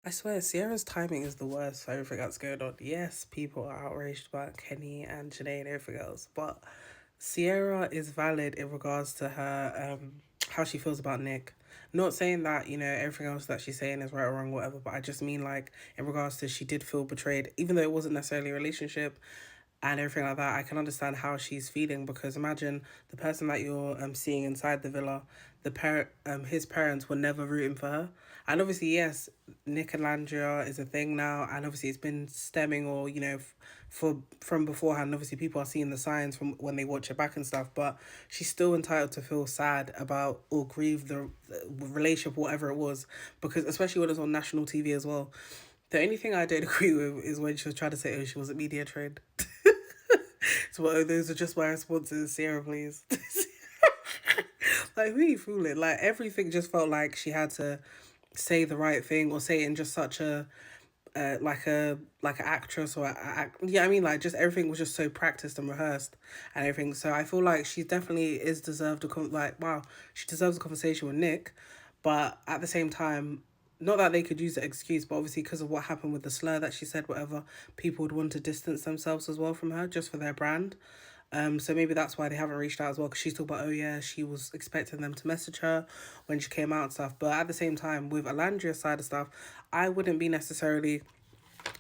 I swear, Sierra's timing is the worst for everything that's going on. Yes, people are outraged about Kenny and Janae and everything else, but Cierra is valid in regards to her how she feels about Nick. Not saying that, everything else that she's saying is right or wrong, whatever, but I just mean like in regards to she did feel betrayed, even though it wasn't necessarily a relationship and everything like that. I can understand how she's feeling because imagine the person that you're seeing inside the villa, his parents were never rooting for her, and obviously yes, Nick and Landria is a thing now, and obviously it's been stemming or for from beforehand. Obviously people are seeing the signs from when they watch it back and stuff, but she's still entitled to feel sad about or grieve the relationship, whatever it was, because especially when it's on national TV as well. The only thing I don't agree with is when she was trying to say, oh, she wasn't media trained. So, oh, those are just my responses. Sierra, please. Like, who are you fooling? Like, everything just felt like she had to say the right thing or say it in just such a like an actress or yeah, I mean, like, just everything was just so practiced and rehearsed and everything. So I feel like she definitely is deserved like, wow, she deserves a conversation with Nick, but at the same time, not that they could use the excuse, but obviously because of what happened with the slur that she said, whatever, people would want to distance themselves as well from her just for their brand. So maybe that's why they haven't reached out as well, because she's talking about, oh yeah, she was expecting them to message her when she came out and stuff. But at the same time, with Alandria's side of stuff, I wouldn't be necessarily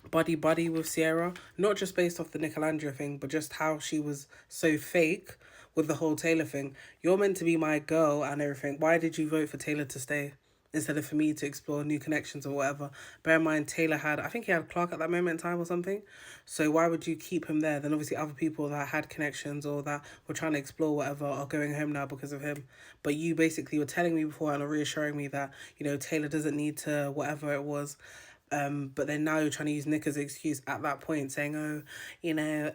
buddy with Cierra, not just based off the Nicolandria thing, but just how she was so fake with the whole Taylor thing. You're meant to be my girl and everything. Why did you vote for Taylor to stay instead of for me to explore new connections or whatever? Bear in mind, Taylor had, I think he had Clark at that moment in time or something. So why would you keep him there? Then obviously other people that had connections or that were trying to explore whatever are going home now because of him. But you basically were telling me before and reassuring me that, Taylor doesn't need to, whatever it was. But then now you're trying to use Nick as an excuse at that point, saying, oh, you know,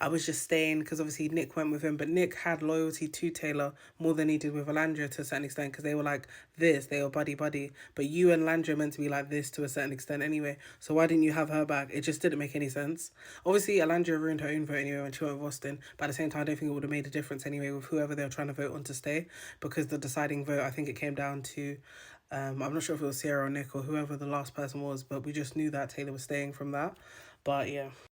I was just staying because obviously Nick went with him, but Nick had loyalty to Taylor more than he did with Alandria to a certain extent because they were like this, they were buddy buddy. But you and Landria meant to be like this to a certain extent anyway. So why didn't you have her back? It just didn't make any sense. Obviously, Alandria ruined her own vote anyway when she went with Austin, but at the same time, I don't think it would have made a difference anyway with whoever they were trying to vote on to stay, because the deciding vote, I think it came down to I'm not sure if it was Sierra or Nick or whoever the last person was, but we just knew that Taylor was staying from that. But yeah.